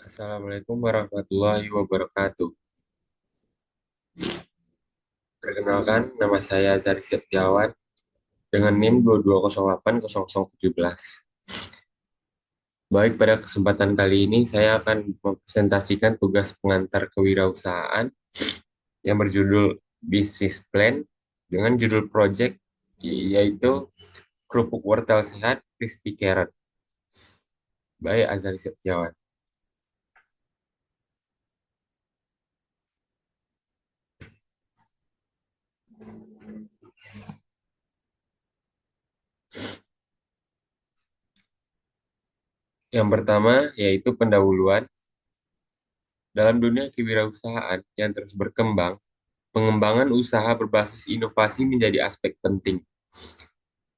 Assalamualaikum warahmatullahi wabarakatuh. Perkenalkan, nama saya Zari Setiawan dengan NIM 22080017. Baik, pada kesempatan kali ini saya akan mempresentasikan tugas pengantar kewirausahaan yang berjudul Business Plan dengan judul project yaitu Kerupuk Wortel Sehat Crispy Carrot. Baik, Azari Setiawan. Yang pertama yaitu pendahuluan. Dalam dunia kewirausahaan yang terus berkembang, pengembangan usaha berbasis inovasi menjadi aspek penting.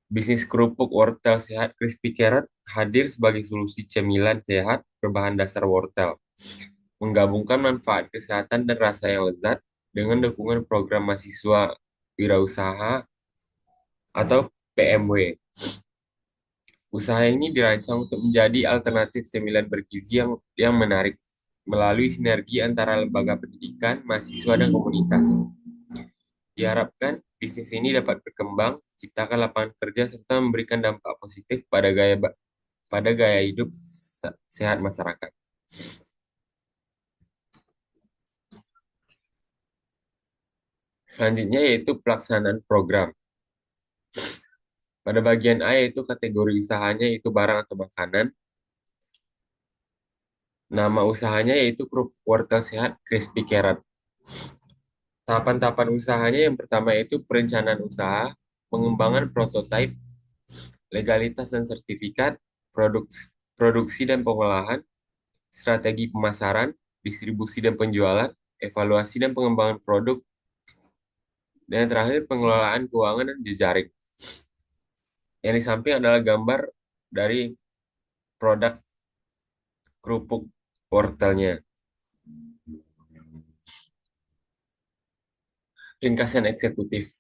Bisnis kerupuk wortel sehat Crispy Carrot hadir sebagai solusi cemilan sehat berbahan dasar wortel, menggabungkan manfaat kesehatan dan rasa yang lezat dengan dukungan program mahasiswa wirausaha atau PMW. Usaha ini dirancang untuk menjadi alternatif cemilan bergizi yang menarik melalui sinergi antara lembaga pendidikan, mahasiswa, dan komunitas. Diharapkan bisnis ini dapat berkembang, menciptakan lapangan kerja, serta memberikan dampak positif pada gaya hidup sehat masyarakat. Selanjutnya yaitu pelaksanaan program. Pada bagian A yaitu kategori usahanya yaitu barang atau makanan. Nama usahanya yaitu kerupuk wortel sehat Crispy Carrot. Tahapan-tahapan usahanya yang pertama yaitu perencanaan usaha, pengembangan prototipe, legalitas dan sertifikat, produksi dan pengolahan, strategi pemasaran, distribusi dan penjualan, evaluasi dan pengembangan produk, dan yang terakhir pengelolaan keuangan dan jejaring. Yang di samping adalah gambar dari produk kerupuk wortelnya. Ringkasan eksekutif.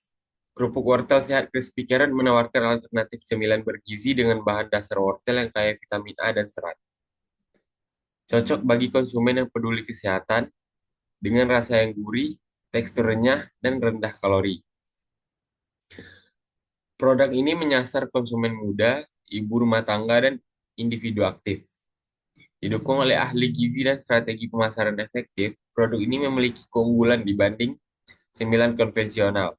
Kerupuk wortel sehat Crispy Carrot menawarkan alternatif cemilan bergizi dengan bahan dasar wortel yang kaya vitamin A dan serat. Cocok bagi konsumen yang peduli kesehatan dengan rasa yang gurih, tekstur renyah, dan rendah kalori. Produk ini menyasar konsumen muda, ibu rumah tangga, dan individu aktif. Didukung oleh ahli gizi dan strategi pemasaran efektif, produk ini memiliki keunggulan dibanding cemilan konvensional.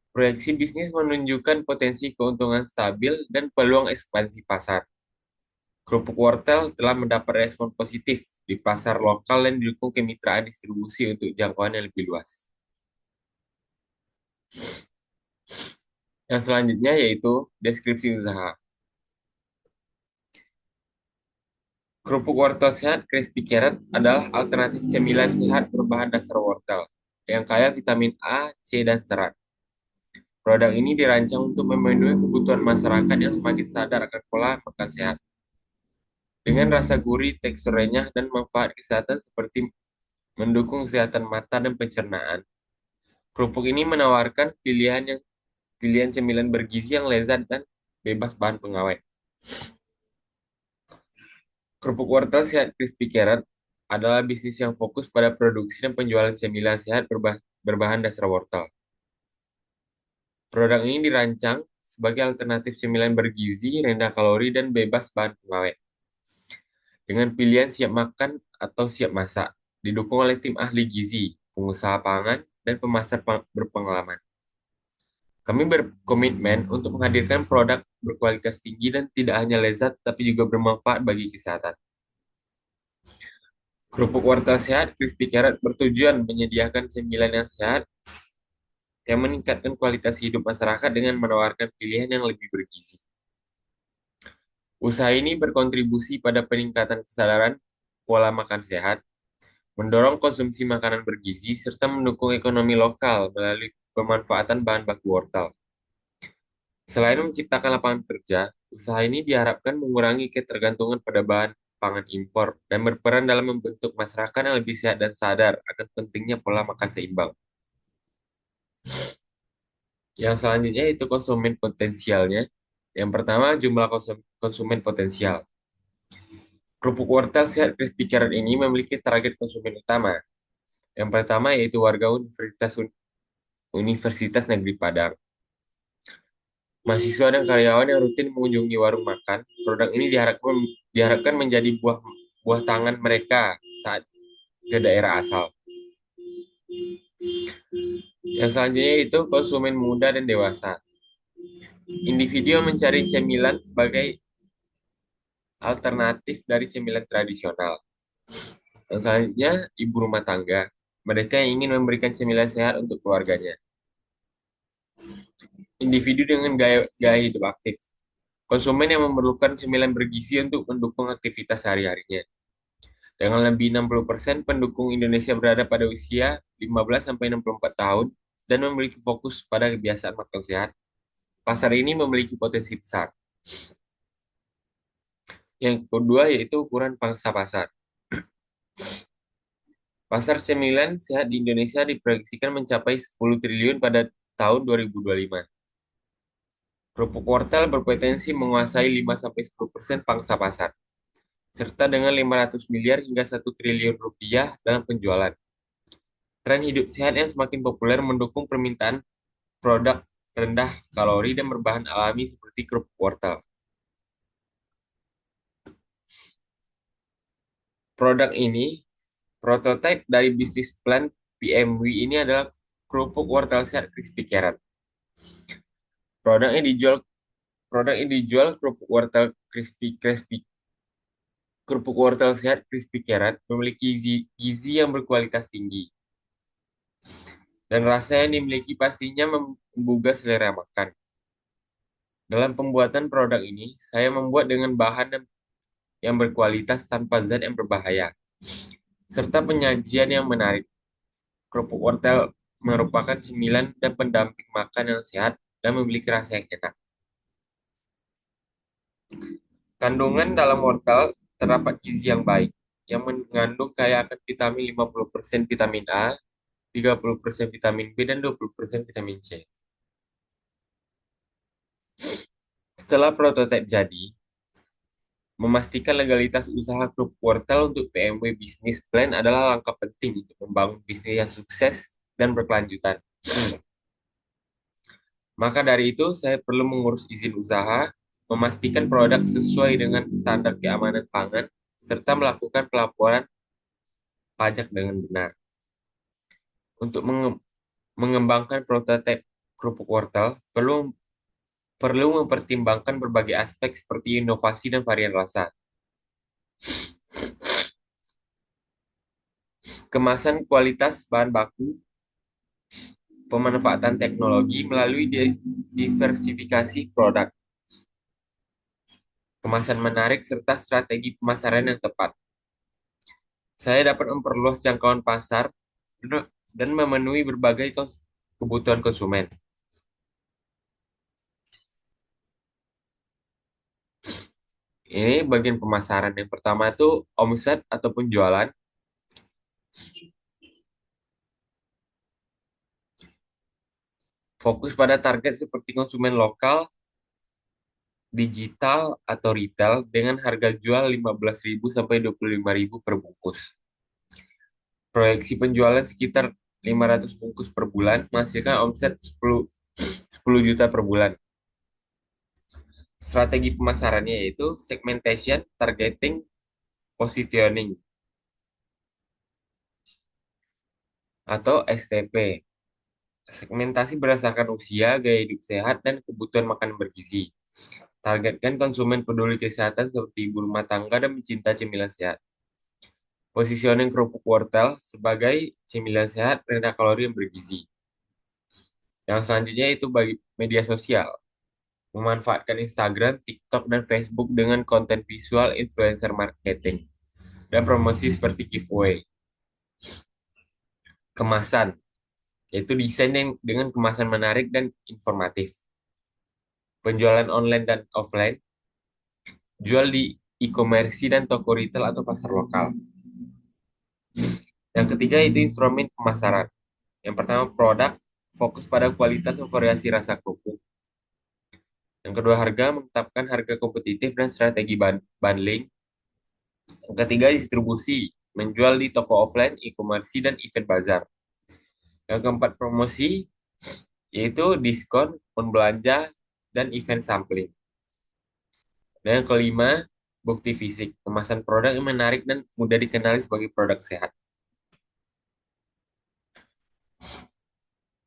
Proyeksi bisnis menunjukkan potensi keuntungan stabil dan peluang ekspansi pasar. Kerupuk wortel telah mendapat respon positif di pasar lokal dan didukung kemitraan distribusi untuk jangkauan yang lebih luas. Yang selanjutnya yaitu deskripsi usaha. Kerupuk wortel sehat Crispy Carrot adalah alternatif cemilan sehat berbahan dasar wortel yang kaya vitamin A, C, dan serat. Produk ini dirancang untuk memenuhi kebutuhan masyarakat yang semakin sadar akan pola makan sehat. Dengan rasa gurih, tekstur renyah, dan manfaat kesehatan seperti mendukung kesehatan mata dan pencernaan. Kerupuk ini menawarkan pilihan cemilan bergizi yang lezat dan bebas bahan pengawet. Kerupuk wortel sehat Crispy Carrot adalah bisnis yang fokus pada produksi dan penjualan cemilan sehat berbahan dasar wortel. Produk ini dirancang sebagai alternatif cemilan bergizi, rendah kalori, dan bebas bahan pengawet. Dengan pilihan siap makan atau siap masak, didukung oleh tim ahli gizi, pengusaha pangan, dan pemasar berpengalaman. Kami berkomitmen untuk menghadirkan produk berkualitas tinggi dan tidak hanya lezat, tapi juga bermanfaat bagi kesehatan. Kerupuk wortel sehat Crispy Carrot bertujuan menyediakan cemilan yang sehat yang meningkatkan kualitas hidup masyarakat dengan menawarkan pilihan yang lebih bergizi. Usaha ini berkontribusi pada peningkatan kesadaran pola makan sehat, mendorong konsumsi makanan bergizi, serta mendukung ekonomi lokal melalui pemanfaatan bahan baku wortel. Selain menciptakan lapangan kerja, usaha ini diharapkan mengurangi ketergantungan pada bahan pangan impor dan berperan dalam membentuk masyarakat yang lebih sehat dan sadar akan pentingnya pola makan seimbang. Yang selanjutnya itu konsumen potensialnya. Yang pertama, jumlah konsumen potensial. Kerupuk wortel sehat crispy carrot ini memiliki target konsumen utama. Yang pertama yaitu warga Universitas Negeri Padang. Mahasiswa dan karyawan yang rutin mengunjungi warung makan, produk ini diharapkan menjadi buah buah tangan mereka saat ke daerah asal. Yang selanjutnya itu konsumen muda dan dewasa. Individu yang mencari cemilan sebagai alternatif dari cemilan tradisional. Yang selanjutnya ibu rumah tangga. Mereka yang ingin memberikan cemilan sehat untuk keluarganya. Individu dengan gaya hidup aktif. Konsumen yang memerlukan cemilan bergizi untuk mendukung aktivitas sehari-harinya. Dengan lebih 60% pendukung Indonesia berada pada usia 15-64 tahun dan memiliki fokus pada kebiasaan makan sehat, pasar ini memiliki potensi besar. Yang kedua yaitu ukuran pangsa pasar. Pasar cemilan sehat di Indonesia diproyeksikan mencapai 10 triliun pada tahun 2025. Kerupuk wortel berpotensi menguasai 5-10% pangsa pasar, serta dengan 500 miliar hingga 1 triliun rupiah dalam penjualan. Tren hidup sehat yang semakin populer mendukung permintaan produk rendah kalori dan berbahan alami seperti kerupuk wortel. Produk ini, prototipe dari bisnis plan PMW ini adalah kerupuk wortel sehat crispy carrot. Produk yang dijual Produk yang dijual kerupuk wortel sehat crispy carrot memiliki gizi yang berkualitas tinggi dan rasa yang dimiliki pastinya menggugah selera makan. Dalam pembuatan produk ini, saya membuat dengan bahan yang berkualitas tanpa zat yang berbahaya, serta penyajian yang menarik. Kerupuk wortel merupakan cemilan dan pendamping makan yang sehat dan memiliki rasa yang enak. Kandungan dalam wortel terdapat gizi yang baik, yang mengandung kaya akan vitamin 50% vitamin A, 30% vitamin B, dan 20% vitamin C. Setelah prototipe jadi, memastikan legalitas usaha kerupuk wortel untuk PMW Business Plan adalah langkah penting untuk membangun bisnis yang sukses dan berkelanjutan. Maka dari itu, saya perlu mengurus izin usaha, memastikan produk sesuai dengan standar keamanan pangan, serta melakukan pelaporan pajak dengan benar. Untuk mengembangkan prototipe kerupuk wortel, perlu mempertimbangkan berbagai aspek seperti inovasi dan varian rasa. Kemasan kualitas bahan baku, pemanfaatan teknologi melalui diversifikasi produk, kemasan menarik, serta strategi pemasaran yang tepat. Saya dapat memperluas jangkauan pasar dan memenuhi berbagai kebutuhan konsumen. Ini bagian pemasaran. Yang pertama itu omset ataupun jualan. Fokus pada target seperti konsumen lokal, digital, atau retail dengan harga jual 15.000 sampai 25.000 per bungkus. Proyeksi penjualan sekitar 500 bungkus per bulan menghasilkan omset 10 juta per bulan. Strategi pemasarannya yaitu segmentation, targeting, positioning, atau STP. Segmentasi berdasarkan usia, gaya hidup sehat, dan kebutuhan makan bergizi. Targetkan konsumen peduli kesehatan seperti ibu rumah tangga dan pencinta cemilan sehat. Positioning kerupuk wortel sebagai cemilan sehat rendah kalori yang bergizi. Yang selanjutnya itu bagi media sosial. Memanfaatkan Instagram, TikTok, dan Facebook dengan konten visual influencer marketing dan promosi seperti giveaway. Kemasan, yaitu desain dengan kemasan menarik dan informatif. Penjualan online dan offline, jual di e-commerce dan toko retail atau pasar lokal. Yang ketiga itu instrumen pemasaran. Yang pertama produk, fokus pada kualitas dan variasi rasa kerupuk. Yang kedua harga, menetapkan harga kompetitif dan strategi bundling. Yang ketiga, distribusi, menjual di toko offline, e-commerce, dan event bazar. Yang keempat, promosi, yaitu diskon, kupon belanja, dan event sampling. Dan yang kelima, bukti fisik, kemasan produk yang menarik dan mudah dikenali sebagai produk sehat.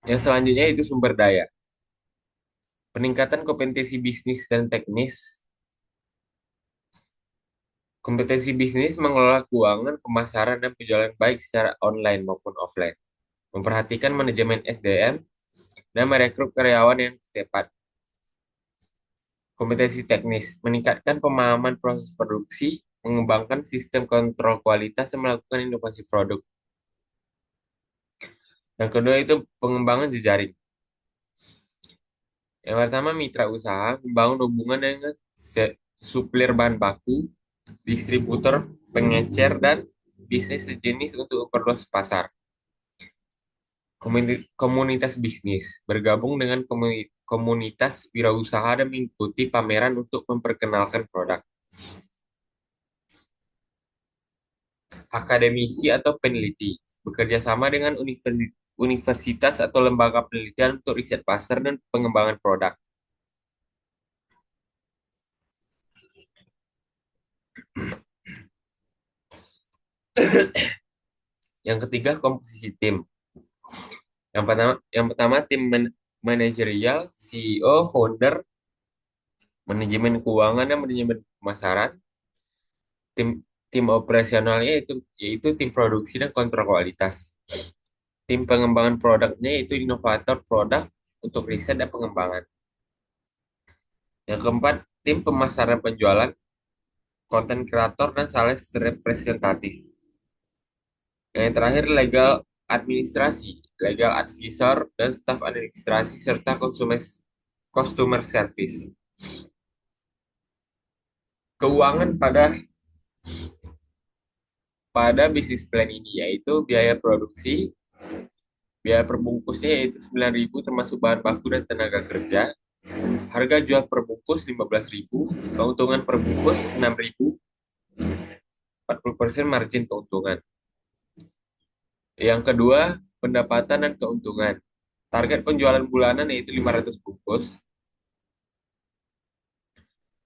Yang selanjutnya itu sumber daya. Peningkatan kompetensi bisnis dan teknis. Kompetensi bisnis mengelola keuangan, pemasaran, dan penjualan baik secara online maupun offline. Memperhatikan manajemen SDM dan merekrut karyawan yang tepat. Kompetensi teknis, meningkatkan pemahaman proses produksi, mengembangkan sistem kontrol kualitas, dan melakukan inovasi produk. Yang kedua itu pengembangan jejaring. Yang pertama, mitra usaha, membangun hubungan dengan supplier bahan baku, distributor, pengecer, dan bisnis sejenis untuk memperluas pasar. Komunitas bisnis, bergabung dengan komunitas wirausaha dan mengikuti pameran untuk memperkenalkan produk. Akademisi atau peneliti, bekerja sama dengan universitas atau lembaga penelitian untuk riset pasar dan pengembangan produk. Yang ketiga, komposisi tim. Yang pertama tim manajerial, CEO, founder, manajemen keuangan dan manajemen pemasaran. Tim tim operasionalnya yaitu tim produksi dan kontrol kualitas. Tim pengembangan produknya yaitu inovator produk untuk riset dan pengembangan. Yang keempat, tim pemasaran penjualan, konten kreator dan sales representatif. Yang terakhir, legal advisor dan staf administrasi serta customer service. Keuangan pada bisnis plan ini yaitu biaya produksi, biaya perbungkusnya yaitu 9.000 termasuk bahan baku dan tenaga kerja. Harga jual perbungkus 15.000, keuntungan perbungkus 6.000, 40% margin keuntungan. Yang kedua, pendapatan dan keuntungan. Target penjualan bulanan yaitu 500 bungkus.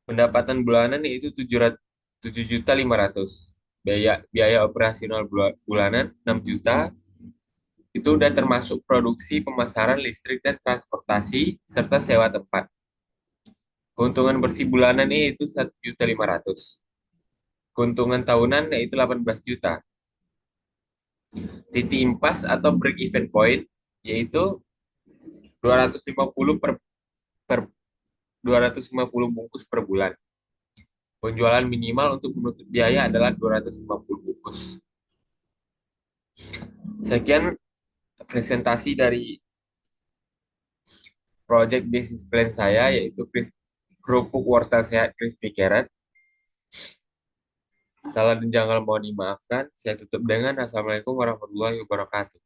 Pendapatan bulanan yaitu 7.500.000. Biaya operasional bulanan 6 juta. Itu udah termasuk produksi, pemasaran, listrik, dan transportasi, serta sewa tempat. Keuntungan bersih bulanan yaitu 1.500.000. Keuntungan tahunan yaitu 18 juta. Titik impas atau break even point yaitu 250 per 250 bungkus per bulan. Penjualan minimal untuk menutup biaya adalah 250 bungkus. Sekian presentasi dari project business plan saya yaitu kerupuk wortel sehat crispy carrot. Salah dan jangan mohon dimaafkan. Saya tutup dengan Assalamualaikum warahmatullahi wabarakatuh.